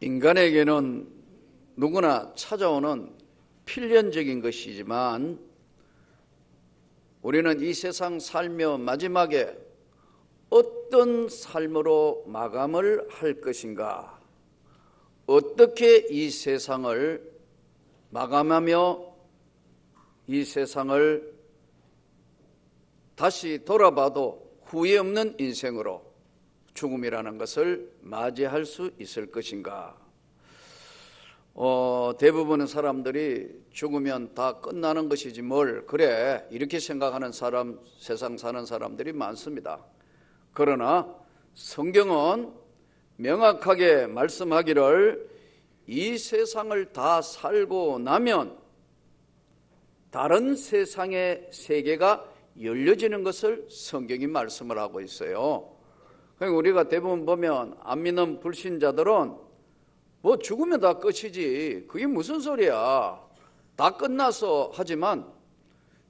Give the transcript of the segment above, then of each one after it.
인간에게는 누구나 찾아오는 필연적인 것이지만 우리는 이 세상 살며 마지막에 어떤 삶으로 마감을 할 것인가, 어떻게 이 세상을 마감하며 이 세상을 다시 돌아봐도 후회 없는 인생으로 죽음이라는 것을 맞이할 수 있을 것인가. 대부분의 사람들이 죽으면 다 끝나는 것이지 뭘 그래 이렇게 생각하는 사람, 세상 사는 사람들이 많습니다. 그러나 성경은 명확하게 말씀하기를 이 세상을 다 살고 나면 다른 세상의 세계가 열려지는 것을 성경이 말씀을 하고 있어요. 그러니까 우리가 대부분 보면 안 믿는 불신자들은 뭐 죽으면 다 끝이지 그게 무슨 소리야, 다 끝나서 하지만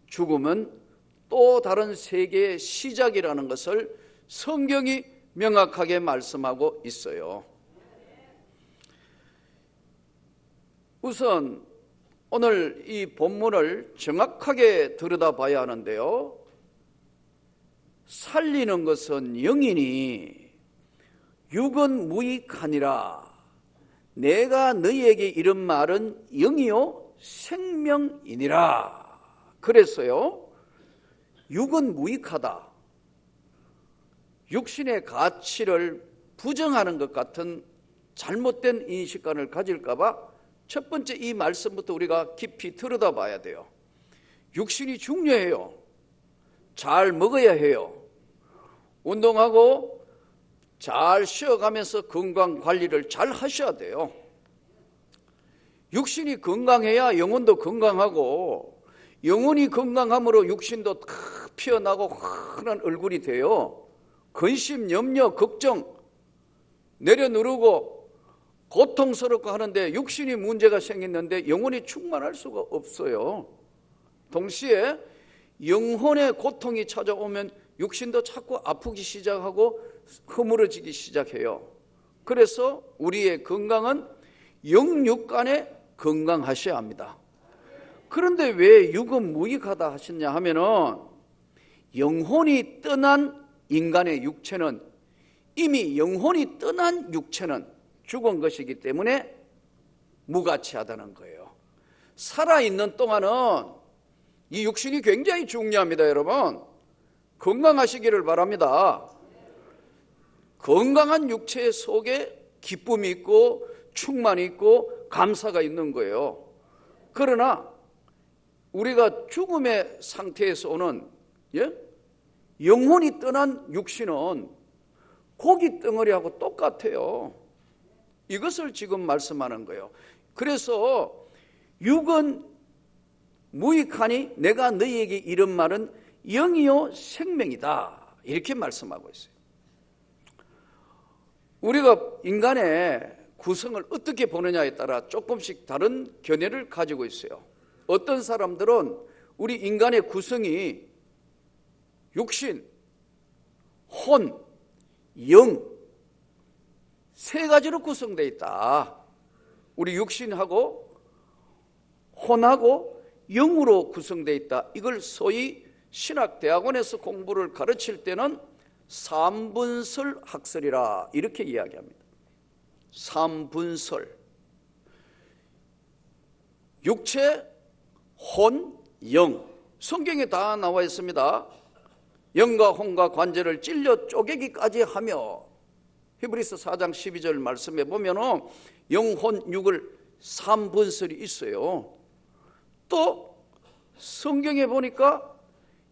죽음은 또 다른 세계의 시작이라는 것을 성경이 명확하게 말씀하고 있어요. 우선 오늘 이 본문을 정확하게 들여다봐야 하는데요, 살리는 것은 영이니 육은 무익하니라. 내가 너희에게 이른 말은 영이요 생명이니라. 그랬어요. 육은 무익하다. 육신의 가치를 부정하는 것 같은 잘못된 인식관을 가질까 봐 첫 번째 이 말씀부터 우리가 깊이 들여다봐야 돼요. 육신이 중요해요. 잘 먹어야 해요. 운동하고 잘 쉬어가면서 건강관리를 잘 하셔야 돼요. 육신이 건강해야 영혼도 건강하고, 영혼이 건강함으로 육신도 탁 피어나고 환한 얼굴이 돼요. 근심, 염려, 걱정 내려누르고 고통스럽고 하는데 육신이 문제가 생겼는데 영혼이 충만할 수가 없어요. 동시에 영혼의 고통이 찾아오면 육신도 자꾸 아프기 시작하고 허물어지기 시작해요. 그래서 우리의 건강은 영육간에 건강하셔야 합니다. 그런데 왜 육은 무익하다 하셨냐 하면은, 영혼이 떠난 인간의 육체는, 이미 영혼이 떠난 육체는 죽은 것이기 때문에 무가치하다는 거예요. 살아있는 동안은 이 육신이 굉장히 중요합니다. 여러분 건강하시기를 바랍니다. 건강한 육체 속에 기쁨이 있고 충만이 있고 감사가 있는 거예요. 그러나 우리가 죽음의 상태에서 오는 영혼이 떠난 육신은 고기 덩어리하고 똑같아요. 이것을 지금 말씀하는 거예요. 그래서 육은 무익하니 내가 너희에게 이른 말은 영이요 생명이다, 이렇게 말씀하고 있어요. 우리가 인간의 구성을 어떻게 보느냐에 따라 조금씩 다른 견해를 가지고 있어요. 어떤 사람들은 우리 인간의 구성이 육신, 혼, 영 세 가지로 구성되어 있다. 우리 육신하고 혼하고 영으로 구성되어 있다. 이걸 소위 신학대학원에서 공부를 가르칠 때는 삼분설 학설이라 이렇게 이야기합니다. 삼분설, 육체, 혼, 영. 성경에 다 나와 있습니다. 영과 혼과 관절을 찔려 쪼개기까지 하며, 히브리서 4장 12절 말씀에 보면 영혼 육을 삼분설이 있어요. 또 성경에 보니까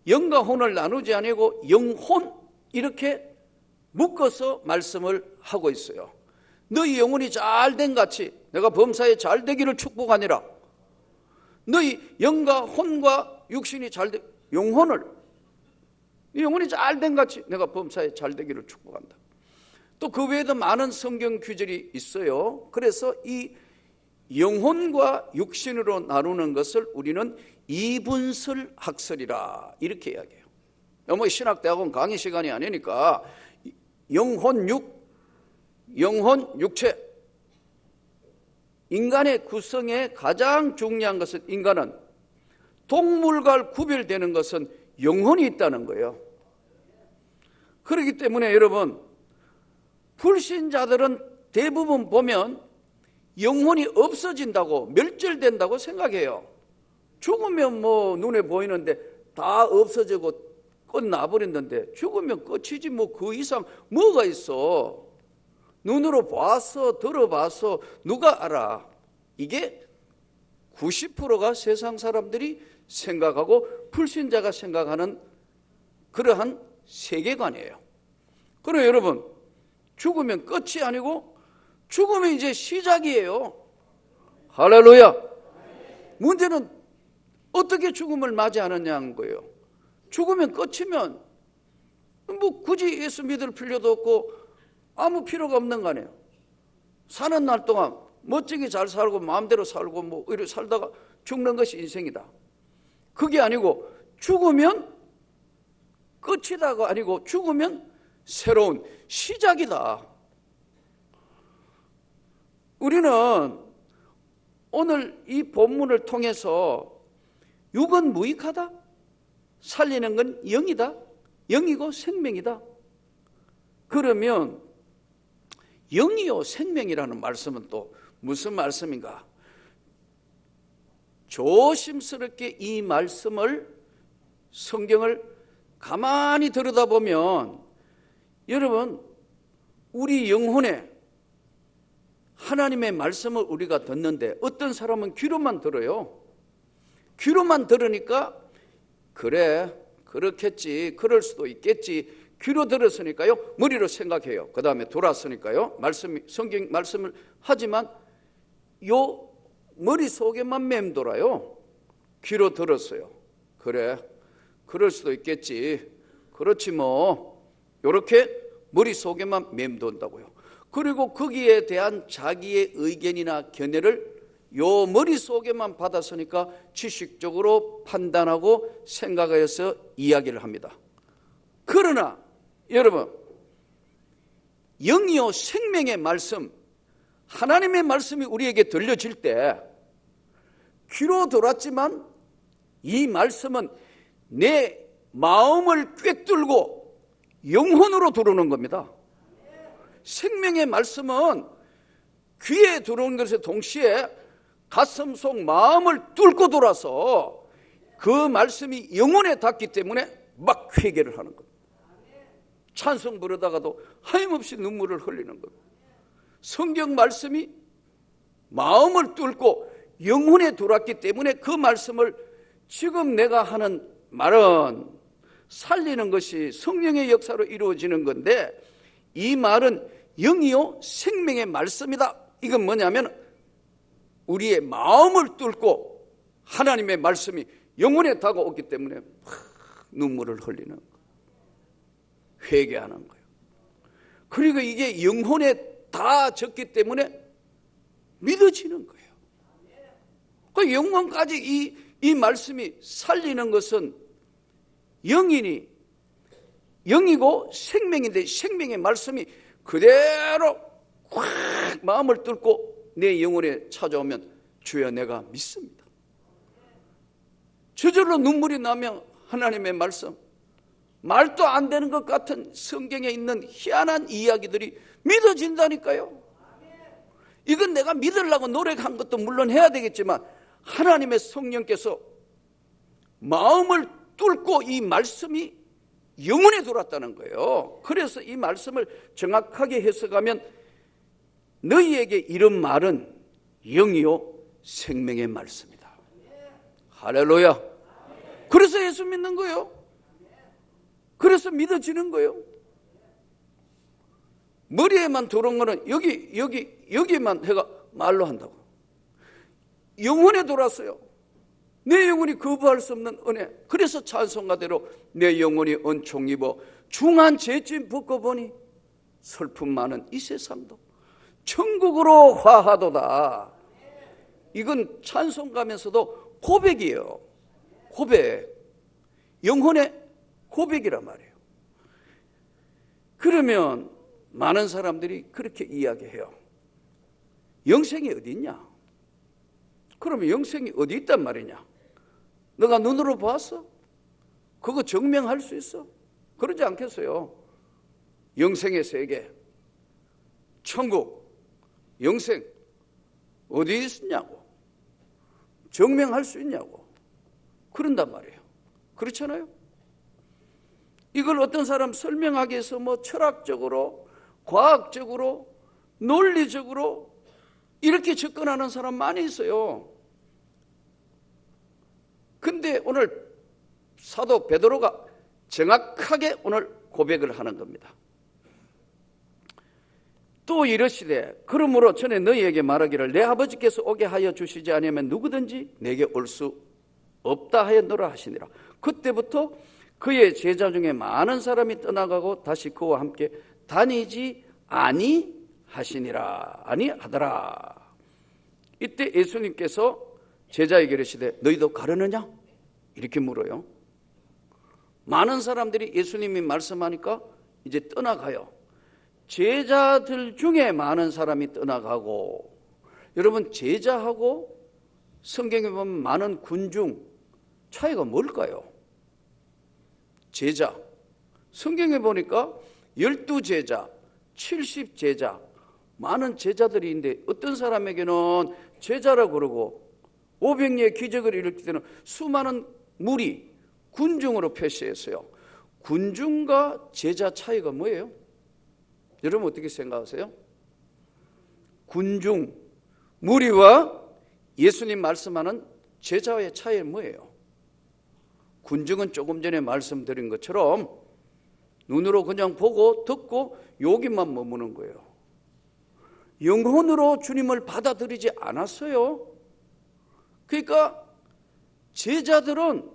영과 혼을 나누지 아니고 영혼 이렇게 묶어서 말씀을 하고 있어요. 너희 영혼이 잘된 같이 내가 범사에 잘되기를 축복하니라. 너희 영과 혼과 육신이 잘되, 영혼을, 영혼이 잘된 같이 내가 범사에 잘되기를 축복한다. 또 그 외에도 많은 성경 규절이 있어요. 그래서 이 영혼과 육신으로 나누는 것을 우리는 이분설 학설이라 이렇게 이야기해요. 너무 신학대학원 강의 시간이 아니니까 영혼 육, 영혼 육체 인간의 구성에 가장 중요한 것은 인간은 동물과 구별되는 것은 영혼이 있다는 거예요. 그렇기 때문에 여러분, 불신자들은 대부분 보면 영혼이 없어진다고, 멸절된다고 생각해요. 죽으면 뭐 눈에 보이는데 다 없어지고 끝나버렸는데 죽으면 끝이지 뭐 그 이상 뭐가 있어. 눈으로 봐서 들어봐서 누가 알아. 이게 90%가 세상 사람들이 생각하고 불신자가 생각하는 그러한 세계관이에요. 그래요 여러분, 죽으면 끝이 아니고 죽으면 이제 시작이에요. 할렐루야. 문제는 어떻게 죽음을 맞이하느냐는 거예요. 죽으면 끝이면 뭐 굳이 예수 믿을 필요도 없고 아무 필요가 없는 거 아니에요. 사는 날 동안 멋지게 잘 살고 마음대로 살고 뭐 이렇게 살다가 죽는 것이 인생이다. 그게 아니고 죽으면 끝이다가 아니고 죽으면 새로운 시작이다. 우리는 오늘 이 본문을 통해서 육은 무익하다. 살리는 건 영이다. 영이고 생명이다. 그러면 영이요 생명이라는 말씀은 또 무슨 말씀인가? 조심스럽게 이 말씀을, 성경을 가만히 들여다보면 여러분, 우리 영혼에 하나님의 말씀을 우리가 듣는데 어떤 사람은 귀로만 들어요. 귀로만 들으니까 그래, 그렇겠지, 그럴 수도 있겠지. 귀로 들었으니까요 머리로 생각해요. 그 다음에 돌았으니까요 성경 말씀을 하지만 요 머릿속에만 맴돌아요. 귀로 들었어요. 그래, 그럴 수도 있겠지, 그렇지 뭐, 이렇게 머릿속에만 맴돈다고요. 그리고 거기에 대한 자기의 의견이나 견해를 요 머릿속에만 받았으니까 지식적으로 판단하고 생각해서 이야기를 합니다. 그러나 여러분, 영이요 생명의 말씀, 하나님의 말씀이 우리에게 들려질 때 귀로 들었지만 이 말씀은 내 마음을 꿰뚫고 영혼으로 들어오는 겁니다. 생명의 말씀은 귀에 들어오는 것에 동시에 가슴 속 마음을 뚫고 돌아서 그 말씀이 영혼에 닿기 때문에 막 회개를 하는 겁니다. 찬송 부르다가도 하염없이 눈물을 흘리는 겁니다. 성경 말씀이 마음을 뚫고 영혼에 들어왔기 때문에 그 말씀을, 지금 내가 하는 말은 살리는 것이 성령의 역사로 이루어지는 건데 이 말은 영이요 생명의 말씀이다. 이건 뭐냐면 우리의 마음을 뚫고 하나님의 말씀이 영혼에 다가오기 때문에 눈물을 흘리는 거예요. 회개하는 거예요. 그리고 이게 영혼에 다 졌기 때문에 믿어지는 거예요. 그 영혼까지 이 말씀이 살리는 것은 영이고 생명인데 생명의 말씀이 그대로 확 마음을 뚫고 내 영혼에 찾아오면 주여 내가 믿습니다. 저절로 눈물이 나면 하나님의 말씀, 말도 안 되는 것 같은 성경에 있는 희한한 이야기들이 믿어진다니까요. 이건 내가 믿으려고 노력한 것도 물론 해야 되겠지만 하나님의 성령께서 마음을 뚫고 이 말씀이 영혼에 들어왔다는 거예요. 그래서 이 말씀을 정확하게 해석하면 너희에게 이런 말은 영이요 생명의 말씀이다. 할렐루야. 그래서 예수 믿는 거예요. 그래서 믿어지는 거예요. 머리에만 들어온 거는 여기만 해가 말로 한다고. 영혼에 돌았어요. 내 영혼이 거부할 수 없는 은혜. 그래서 찬송가대로 내 영혼이 은총 입어 중한 죄짐 벗고 보니 슬픔 많은 이 세상도 천국으로 화하도다. 이건 찬송가면서도 고백이에요. 고백. 영혼의 고백이란 말이에요. 그러면 많은 사람들이 그렇게 이야기해요. 영생이 어디 있냐? 그러면 영생이 어디 있단 말이냐? 너가 눈으로 봤어? 그거 증명할 수 있어? 그러지 않겠어요? 영생의 세계, 천국, 영생 어디 있느냐고, 증명할 수 있냐고 그런단 말이에요. 그렇잖아요? 이걸 어떤 사람 설명하기 위해서 뭐 철학적으로, 과학적으로, 논리적으로 이렇게 접근하는 사람 많이 있어요. 근데 오늘 사도 베드로가 정확하게 오늘 고백을 하는 겁니다. 또 이르시되 그러므로 전에 너희에게 말하기를 내 아버지께서 오게 하여 주시지 아니하면 누구든지 내게 올 수 없다 하였노라 하시니라. 그때부터 그의 제자 중에 많은 사람이 떠나가고 다시 그와 함께 다니지 아니하더라. 이때 예수님께서 제자에게 이르시되 너희도 가려느냐? 이렇게 물어요. 많은 사람들이 예수님이 말씀하니까 이제 떠나가요. 제자들 중에 많은 사람이 떠나가고, 여러분 제자하고 성경에 보면 많은 군중 차이가 뭘까요? 제자, 성경에 보니까 12제자, 70제자, 많은 제자들이 있는데 어떤 사람에게는 제자라고 그러고 500리의 기적을 일으킬 때는 수많은 무리, 군중으로 표시했어요. 군중과 제자 차이가 뭐예요? 여러분 어떻게 생각하세요? 군중, 무리와 예수님 말씀하는 제자의 차이는 뭐예요? 군중은 조금 전에 말씀드린 것처럼 눈으로 그냥 보고 듣고 여기만 머무는 거예요. 영혼으로 주님을 받아들이지 않았어요. 그러니까 제자들은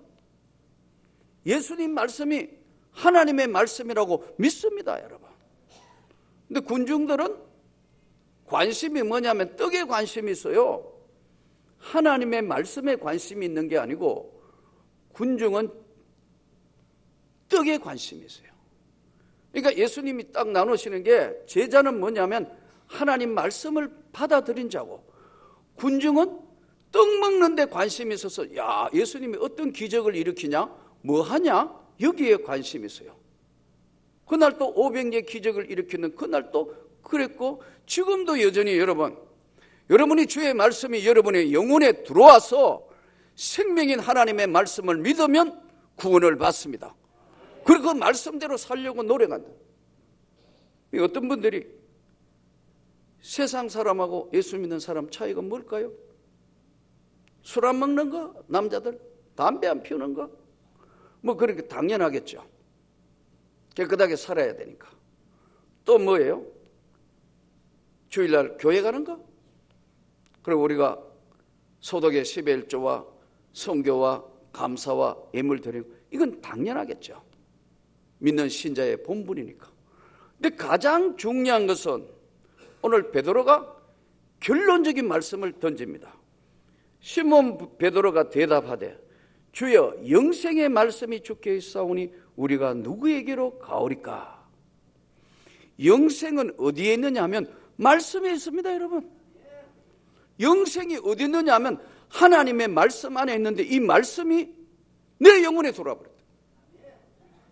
예수님 말씀이 하나님의 말씀이라고 믿습니다, 여러분. 근데 군중들은 관심이 뭐냐면 떡에 관심이 있어요. 하나님의 말씀에 관심이 있는 게 아니고 군중은 떡에 관심이 있어요. 그러니까 예수님이 딱 나누시는 게 제자는 뭐냐면 하나님 말씀을 받아들인 자고, 군중은 떡 먹는 데 관심이 있어서 야, 예수님이 어떤 기적을 일으키냐, 뭐 하냐, 여기에 관심이 있어요. 그날 또 500의 기적을 일으키는 그날 또 그랬고, 지금도 여전히 여러분이 주의 말씀이 여러분의 영혼에 들어와서 생명인 하나님의 말씀을 믿으면 구원을 받습니다. 그리고 그 말씀대로 살려고 노력한다. 어떤 분들이 세상 사람하고 예수 믿는 사람 차이가 뭘까요? 술 안 먹는 거? 남자들? 담배 안 피우는 거? 뭐 그렇게 당연하겠죠. 깨끗하게 살아야 되니까. 또 뭐예요? 주일날 교회 가는 거? 그리고 우리가 소득의 11조와 선교와 감사와 예물 드리고, 이건 당연하겠죠. 믿는 신자의 본분이니까. 근데 가장 중요한 것은 오늘 베드로가 결론적인 말씀을 던집니다. 시몬 베드로가 대답하되 주여 영생의 말씀이 주께 있사오니 우리가 누구에게로 가오리까? 영생은 어디에 있느냐 하면 말씀에 있습니다, 여러분. 영생이 어디 있느냐 하면 하나님의 말씀 안에 있는데, 이 말씀이 내 영혼에 돌아버렸다.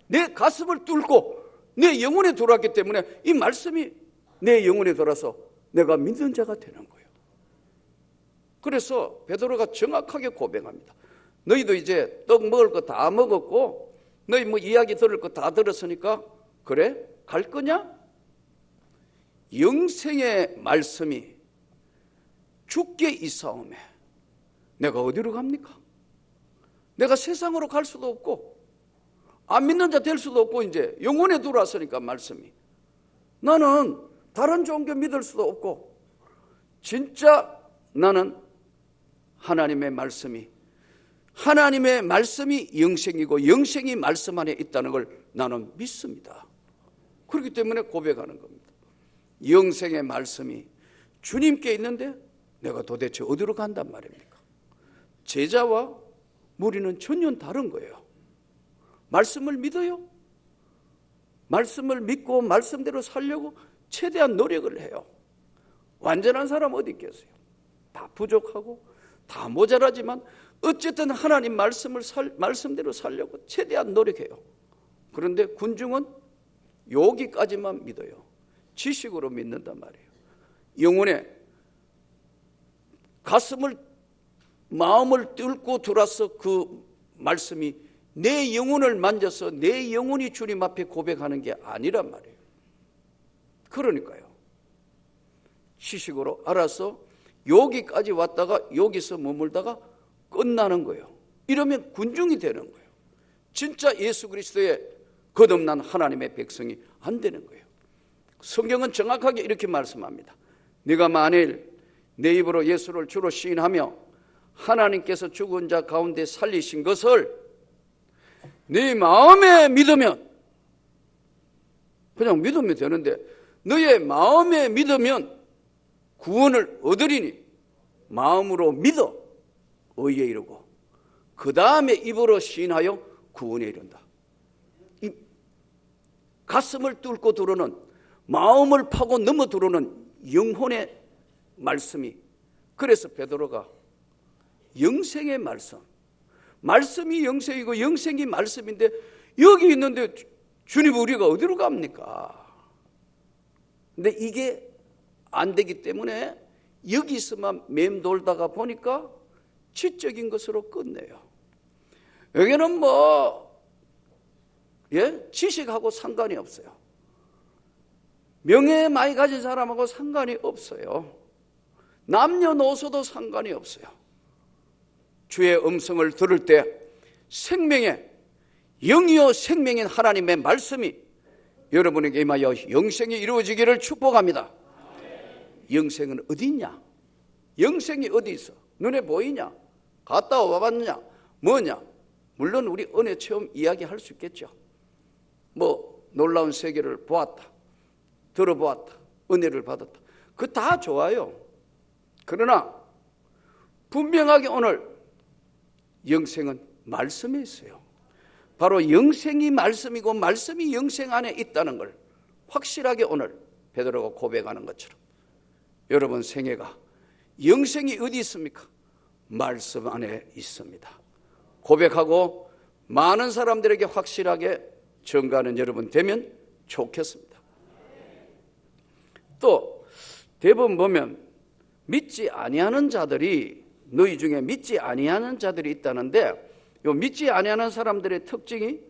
내 가슴을 뚫고 내 영혼에 돌아왔기 때문에 이 말씀이 내 영혼에 돌아서 내가 믿는 자가 되는 거예요. 그래서 베드로가 정확하게 고백합니다. 너희도 이제 떡 먹을 거 다 먹었고, 너희 뭐 이야기 들을 거 다 들었으니까 그래? 갈 거냐? 영생의 말씀이 주께 있사오매 내가 어디로 갑니까? 내가 세상으로 갈 수도 없고 안 믿는 자 될 수도 없고, 이제 영혼에 들어왔으니까 말씀이, 나는 다른 종교 믿을 수도 없고, 진짜 나는 하나님의 말씀이 영생이고 영생이 말씀 안에 있다는 걸 나는 믿습니다. 그렇기 때문에 고백하는 겁니다. 영생의 말씀이 주님께 있는데 내가 도대체 어디로 간단 말입니까? 제자와 무리는 전혀 다른 거예요. 말씀을 믿어요. 말씀을 믿고 말씀대로 살려고 최대한 노력을 해요. 완전한 사람 어디 있겠어요? 다 부족하고 다 모자라지만 어쨌든 하나님 말씀대로 살려고 최대한 노력해요. 그런데 군중은 여기까지만 믿어요. 지식으로 믿는단 말이에요. 영혼의 마음을 뚫고 들어와서 그 말씀이 내 영혼을 만져서 내 영혼이 주님 앞에 고백하는 게 아니란 말이에요. 그러니까요, 지식으로 알아서 여기까지 왔다가 여기서 머물다가 끝나는 거예요. 이러면 군중이 되는 거예요. 진짜 예수 그리스도의 거듭난 하나님의 백성이 안 되는 거예요. 성경은 정확하게 이렇게 말씀합니다. 네가 만일 내 입으로 예수를 주로 시인하며 하나님께서 죽은 자 가운데 살리신 것을 네 마음에 믿으면, 그냥 믿으면 되는데 너의 마음에 믿으면 구원을 얻으리니 마음으로 믿어 의에 이르고 그 다음에 입으로 시인하여 구원에 이른다. 이 가슴을 뚫고 들어오는, 마음을 파고 넘어 들어오는 영혼의 말씀이, 그래서 베드로가 영생의 말씀이 영생이고 영생이 말씀인데 여기 있는데 주님 우리가 어디로 갑니까? 근데 이게 안 되기 때문에 여기서만 맴돌다가 보니까 지적인 것으로 끝내요. 여기는 지식하고 상관이 없어요. 명예 많이 가진 사람하고 상관이 없어요. 남녀노소도 상관이 없어요. 주의 음성을 들을 때 생명의 영이요 생명인 하나님의 말씀이 여러분에게 임하여 영생이 이루어지기를 축복합니다. 영생은 어디 있냐? 영생이 어디 있어? 눈에 보이냐? 갔다 와봤느냐? 뭐냐? 물론 우리 은혜 체험 이야기할 수 있겠죠. 놀라운 세계를 보았다, 들어보았다, 은혜를 받았다, 그거 다 좋아요. 그러나 분명하게 오늘 영생은 말씀에 있어요. 바로 영생이 말씀이고 말씀이 영생 안에 있다는 걸 확실하게 오늘 베드로가 고백하는 것처럼 여러분 생애가 영생이 어디 있습니까? 말씀 안에 있습니다. 고백하고 많은 사람들에게 확실하게 전가하는 여러분 되면 좋겠습니다. 또 대부분 보면 믿지 아니하는 자들이, 너희 중에 믿지 아니하는 자들이 있다는데, 요 믿지 아니하는 사람들의 특징이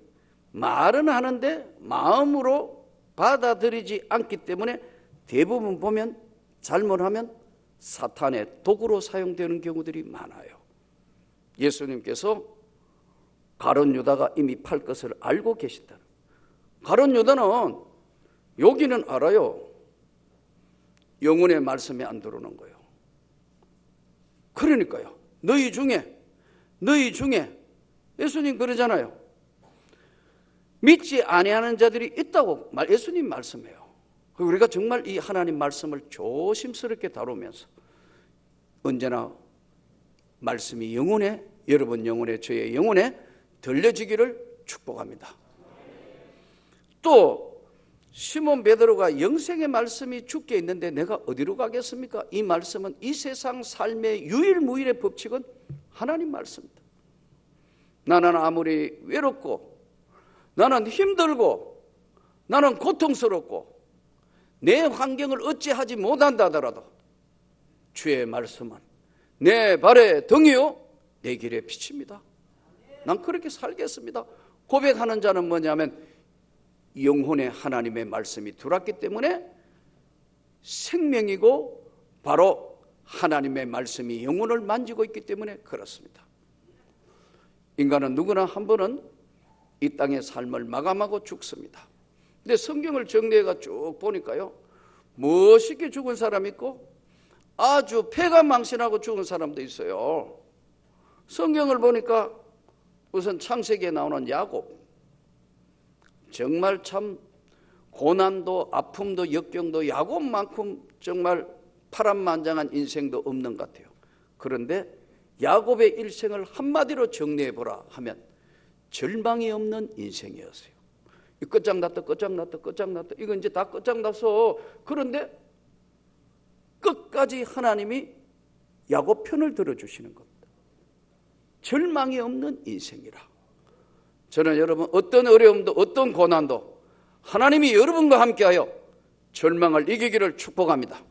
말은 하는데 마음으로 받아들이지 않기 때문에 대부분 보면 잘못하면 사탄의 도구로 사용되는 경우들이 많아요. 예수님께서 가룟 유다가 이미 팔 것을 알고 계신다. 가룟 유다는 여기는 알아요. 영혼의 말씀이 안 들어오는 거예요. 그러니까요, 너희 중에 예수님 그러잖아요. 믿지 아니하는 자들이 있다고 예수님 말씀해요. 우리가 정말 이 하나님 말씀을 조심스럽게 다루면서 언제나 말씀이 영혼에, 여러분 영혼에, 저의 영혼에 들려지기를 축복합니다. 또 시몬 베드로가 영생의 말씀이 주께 있는데 내가 어디로 가겠습니까? 이 말씀은 이 세상 삶의 유일무이의 법칙은 하나님 말씀입니다. 나는 아무리 외롭고 나는 힘들고 나는 고통스럽고 내 환경을 어찌하지 못한다 하더라도 주의 말씀은 내 발의 등이요 내 길의 빛입니다. 난 그렇게 살겠습니다. 고백하는 자는 뭐냐면 영혼에 하나님의 말씀이 들어왔기 때문에 생명이고 바로 하나님의 말씀이 영혼을 만지고 있기 때문에 그렇습니다. 인간은 누구나 한 번은 이 땅의 삶을 마감하고 죽습니다. 근데 성경을 정리해가 쭉 보니까요, 멋있게 죽은 사람이 있고 아주 폐가 망신하고 죽은 사람도 있어요. 성경을 보니까 우선 창세기에 나오는 야곱, 정말 참 고난도 아픔도 역경도 야곱만큼 정말 파란만장한 인생도 없는 것 같아요. 그런데 야곱의 일생을 한마디로 정리해보라 하면 절망이 없는 인생이었어요. 끝장났다 이건 이제 다 끝장났어. 그런데 끝까지 하나님이 야곱 편을 들어주시는 겁니다. 절망이 없는 인생이라. 저는 여러분 어떤 어려움도 어떤 고난도 하나님이 여러분과 함께하여 절망을 이기기를 축복합니다.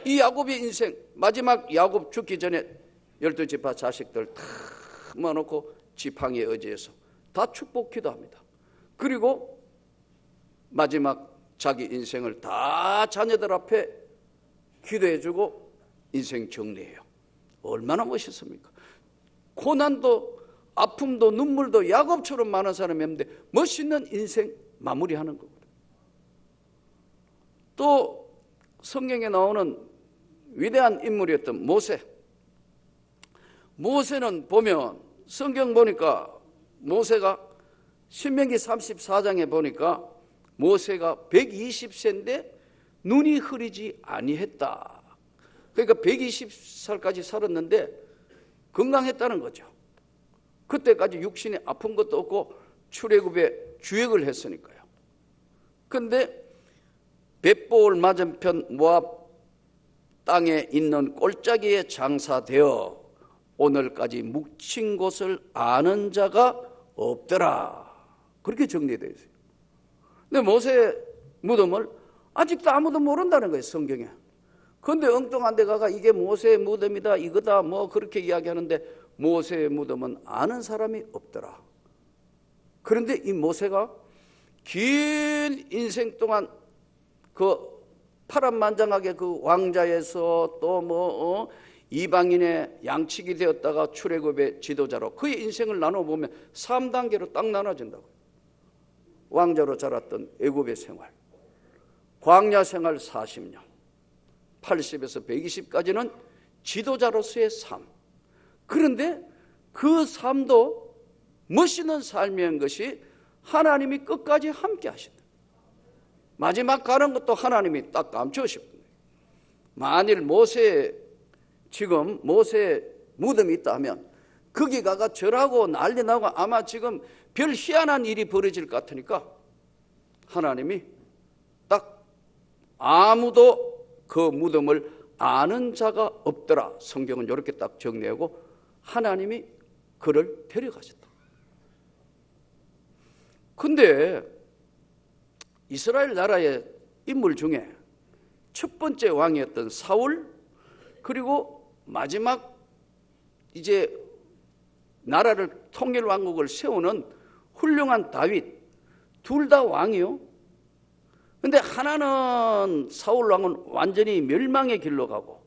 이 야곱의 인생, 마지막 야곱 죽기 전에 12지파 자식들 다 모아놓고 지팡이에 의지해서 다 축복 기도합니다. 그리고 마지막 자기 인생을 다 자녀들 앞에 기도해주고 인생 정리해요. 얼마나 멋있습니까? 고난도 아픔도 눈물도 야곱처럼 많은 사람이 없는데 멋있는 인생 마무리하는 거거든요. 또 성경에 나오는 위대한 인물이었던 모세. 모세는 보면 성경 보니까 모세가 신명기 34장에 보니까 모세가 120세인데 눈이 흐리지 아니했다. 그러니까 120살까지 살았는데 건강했다는 거죠. 그때까지 육신에 아픈 것도 없고 출애굽에 주역을 했으니까요. 그런데 벳보을 맞은편 모압 땅에 있는 골짜기에 장사되어 오늘까지 묵힌 곳을 아는 자가 없더라. 그렇게 정리되어 있어요. 근데 모세 무덤을 아직도 아무도 모른다는 거예요, 성경에. 그런데 엉뚱한 데 가가 이게 모세의 무덤이다, 이거다, 뭐 그렇게 이야기하는데 모세의 무덤은 아는 사람이 없더라. 그런데 이 모세가 긴 인생 동안 그 파란만장하게 그 왕자에서 또 이방인의 양치기 되었다가 출애굽의 지도자로 그의 인생을 나눠보면 3단계로 딱 나눠진다고. 왕자로 자랐던 애굽의 생활, 광야 생활 40년, 80에서 120까지는 지도자로서의 삶. 그런데 그 삶도 멋있는 삶이었던 것이 하나님이 끝까지 함께 하신다. 마지막 가는 것도 하나님이 딱 감추셨거든요. 만일 지금 모세 무덤이 있다 하면 거기 가가 절하고 난리 나고 아마 지금 별 희한한 일이 벌어질 것 같으니까 하나님이 딱 아무도 그 무덤을 아는 자가 없더라. 성경은 이렇게 딱 정리하고 하나님이 그를 데려가셨다. 근데 이스라엘 나라의 인물 중에 첫 번째 왕이었던 사울, 그리고 마지막 이제 나라를 통일 왕국을 세우는 훌륭한 다윗, 둘 다 왕이요. 근데 하나는 사울 왕은 완전히 멸망의 길로 가고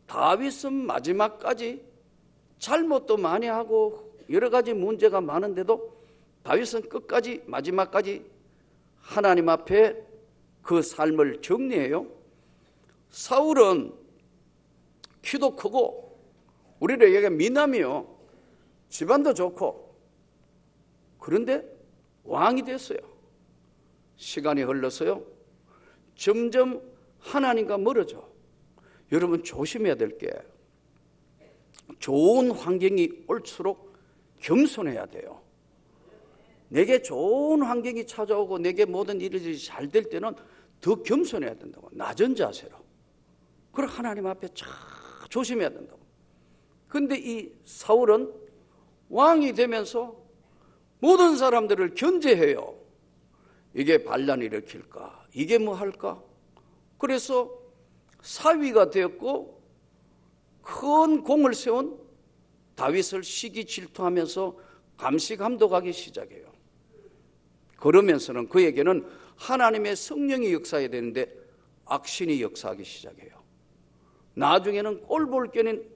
다윗은 마지막까지 잘못도 많이 하고 여러 가지 문제가 많은데도 다윗은 끝까지 마지막까지 하나님 앞에 그 삶을 정리해요. 사울은 키도 크고 우리를 얘기하면 미남이요. 집안도 좋고. 그런데 왕이 됐어요. 시간이 흘러서요. 점점 하나님과 멀어져. 여러분 조심해야 될 게 좋은 환경이 올수록 겸손해야 돼요. 내게 좋은 환경이 찾아오고 내게 모든 일이 잘 될 때는 더 겸손해야 된다고. 낮은 자세로. 그리고 하나님 앞에 참 조심해야 된다고. 그런데 이 사울은 왕이 되면서 모든 사람들을 견제해요. 이게 반란을 일으킬까? 이게 뭐 할까? 그래서 사위가 되었고 큰 공을 세운 다윗을 시기 질투하면서 감시 감독하기 시작해요. 그러면서는 그에게는 하나님의 성령이 역사해야 되는데 악신이 역사하기 시작해요. 나중에는 꼴볼 겨는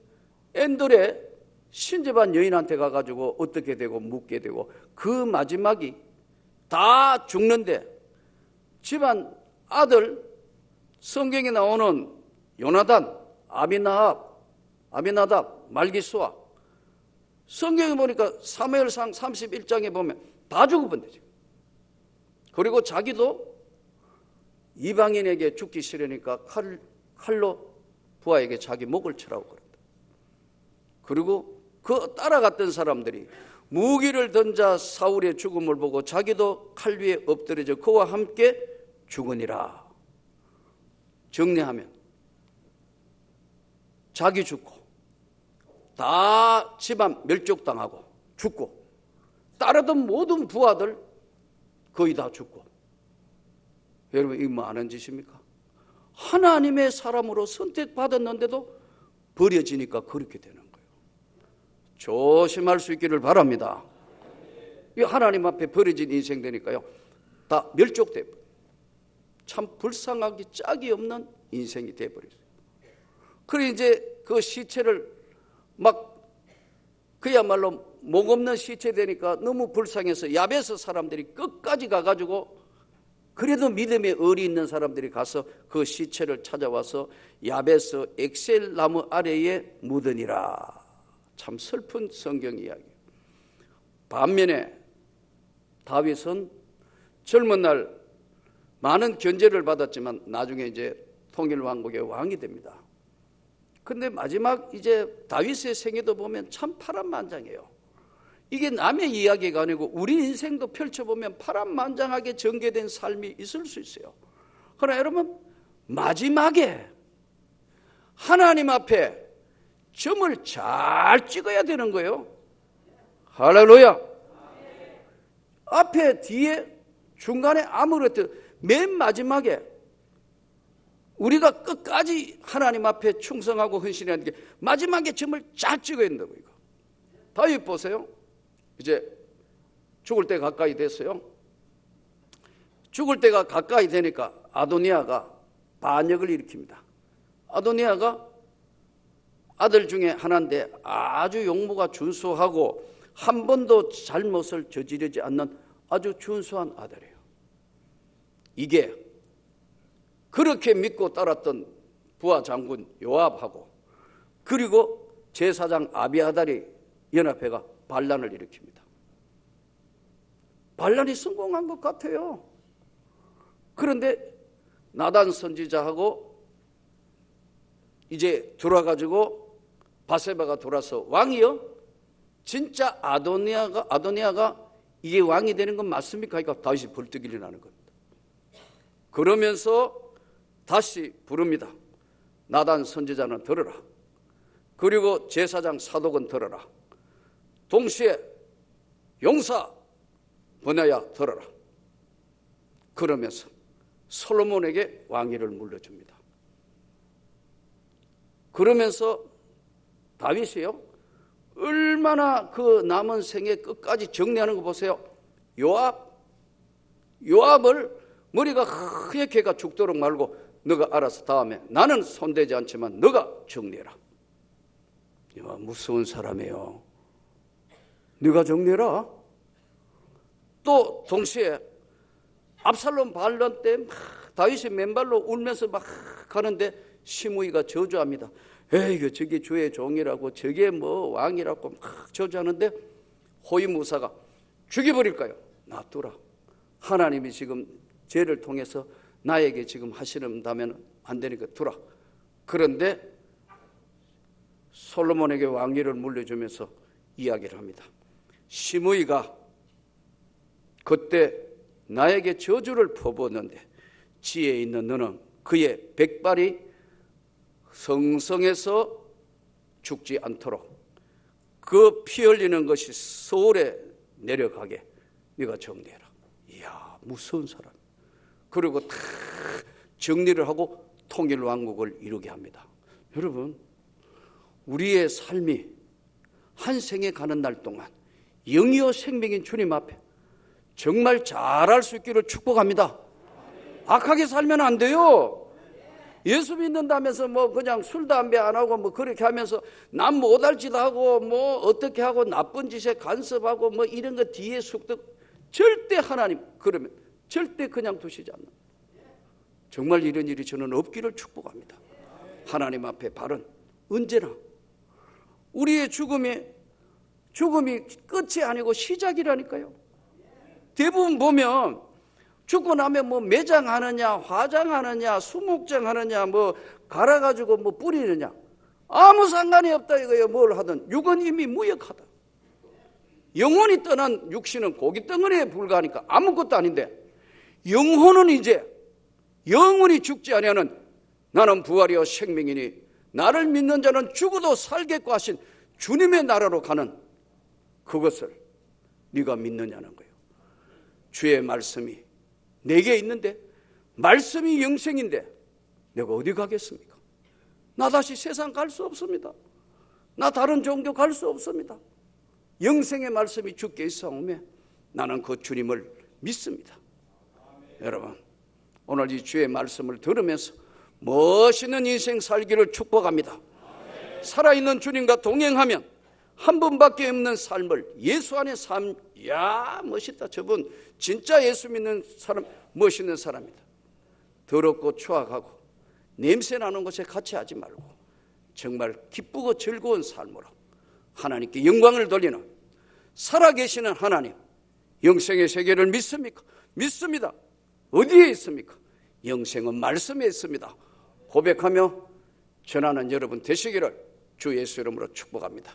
엔돌의 신접한 여인한테 가가지고 어떻게 되고 묻게 되고 그 마지막이 다 죽는데 집안 아들 성경에 나오는 요나단, 아비나답, 말기수아 성경에 보니까 사무엘상 31장에 보면 다 죽어본대죠. 그리고 자기도 이방인에게 죽기 싫으니까 칼로 부하에게 자기 목을 치라고 그랬다. 그리고 그 따라갔던 사람들이 무기를 던져 사울의 죽음을 보고 자기도 칼 위에 엎드려져 그와 함께 죽으니라. 정리하면 자기 죽고 다 집안 멸족당하고 죽고, 따르던 모든 부하들 거의 다 죽고. 여러분, 이거 뭐 아는 짓입니까? 하나님의 사람으로 선택받았는데도 버려지니까 그렇게 되는 거예요. 조심할 수 있기를 바랍니다. 이 하나님 앞에 버려진 인생 되니까요, 다 멸족돼 버려요. 참 불쌍하기 짝이 없는 인생이 돼버렸어요. 그래 이제 그 시체를 막 그야말로 목 없는 시체 되니까 너무 불쌍해서 야베스 사람들이 끝까지 가가지고, 그래도 믿음의 의리 있는 사람들이 가서 그 시체를 찾아와서 야베스 엑셀 나무 아래에 묻으니라. 참 슬픈 성경 이야기. 반면에 다윗은 젊은 날 많은 견제를 받았지만 나중에 이제 통일왕국의 왕이 됩니다. 근데 마지막 이제 다윗의 생애도 보면 참 파란만장해요. 이게 남의 이야기가 아니고 우리 인생도 펼쳐보면 파란만장하게 전개된 삶이 있을 수 있어요. 그러나 여러분, 마지막에 하나님 앞에 점을 잘 찍어야 되는 거예요. 할렐루야. 앞에, 뒤에, 중간에 아무것도, 맨 마지막에 우리가 끝까지 하나님 앞에 충성하고 헌신하는 게 마지막에 점을 잘 찍어야 된다고. 이거 다윗 보세요. 이제 죽을 때 가까이 됐어요. 죽을 때가 가까이 되니까 아도니아가 반역을 일으킵니다. 아도니아가 아들 중에 하나인데 아주 용모가 준수하고 한 번도 잘못을 저지르지 않는 아주 준수한 아들이에요. 이게 그렇게 믿고 따랐던 부하 장군 요압하고 그리고 제사장 아비아달이 연합회가 반란을 일으킵니다. 반란이 성공한 것 같아요. 그런데 나단 선지자하고 이제 돌아가지고 바세바가 돌아서 왕이요? 진짜 아도니아가 이게 왕이 되는 건 맞습니까? 그러니까 다윗이 벌떡 일어나는 겁니다. 그러면서 다시 부릅니다. 나단 선지자는 들어라. 그리고 제사장 사독은 들어라. 동시에 용사 버나야 들어라. 그러면서 솔로몬에게 왕위를 물려줍니다. 그러면서 다윗이요, 얼마나 그 남은 생애 끝까지 정리하는 거 보세요. 요압을 머리가 하얗게 해가 죽도록 말고 너가 알아서 다음에 나는 손대지 않지만 너가 정리해라. 무서운 사람이에요. 네가 정리해라. 또 동시에 압살롬 반란 때 다윗이 맨발로 울면서 막 가는데 시므이가 저주합니다. 에이, 저게 주의 종이라고, 저게 뭐 왕이라고 막 저주하는데 호위무사가 죽여버릴까요? 놔두라. 하나님이 지금 죄를 통해서 나에게 지금 하시는다면 안 되니까 두라. 그런데 솔로몬에게 왕위를 물려주면서 이야기를 합니다. 시므이가 그때 나에게 저주를 퍼부었는데 지혜 있는 너는 그의 백발이 성성에서 죽지 않도록 그 피 흘리는 것이 서울에 내려가게 네가 정리해라. 이야, 무서운 사람. 그리고 다 정리를 하고 통일왕국을 이루게 합니다. 여러분, 우리의 삶이 한 생에 가는 날 동안 영이요 생명인 주님 앞에 정말 잘할 수 있기를 축복합니다. 악하게 살면 안 돼요. 예수 믿는다면서 뭐 그냥 술 담배 안 하고 뭐 그렇게 하면서 남 못할 짓 하고 뭐 어떻게 하고 나쁜 짓에 간섭하고 뭐 이런 거 뒤에 숙득, 절대 하나님 그러면 절대 그냥 두시지 않는, 정말 이런 일이 저는 없기를 축복합니다. 하나님 앞에 발은 언제나 우리의 죽음이 끝이 아니고 시작이라니까요. 대부분 보면 죽고 나면 뭐 매장하느냐, 화장하느냐, 수목장하느냐, 뭐 갈아가지고 뭐 뿌리느냐, 아무 상관이 없다 이거예요. 뭘 하든 육은 이미 무역하다. 영혼이 떠난 육신은 고기 덩어리에 불과하니까 아무것도 아닌데, 영혼은 이제 영원히 죽지 아니하는 나는 부활이요 생명이니 나를 믿는 자는 죽어도 살겠고 하신 주님의 나라로 가는 그것을 네가 믿느냐는 거예요. 주의 말씀이 내게 있는데, 말씀이 영생인데 내가 어디 가겠습니까? 나 다시 세상 갈 수 없습니다. 나 다른 종교 갈 수 없습니다. 영생의 말씀이 주께 있사오매 나는 그 주님을 믿습니다. 여러분, 오늘 이 주의 말씀을 들으면서 멋있는 인생 살기를 축복합니다. 살아있는 주님과 동행하면 한 번밖에 없는 삶을, 예수 안의 삶, 야 멋있다. 저분 진짜 예수 믿는 사람, 멋있는 사람이다. 더럽고 추악하고 냄새 나는 것에 같이 하지 말고 정말 기쁘고 즐거운 삶으로 하나님께 영광을 돌리는 살아계시는 하나님, 영생의 세계를 믿습니까? 믿습니다. 어디에 있습니까? 영생은 말씀에 있습니다. 고백하며 전하는 여러분 되시기를 주 예수 이름으로 축복합니다.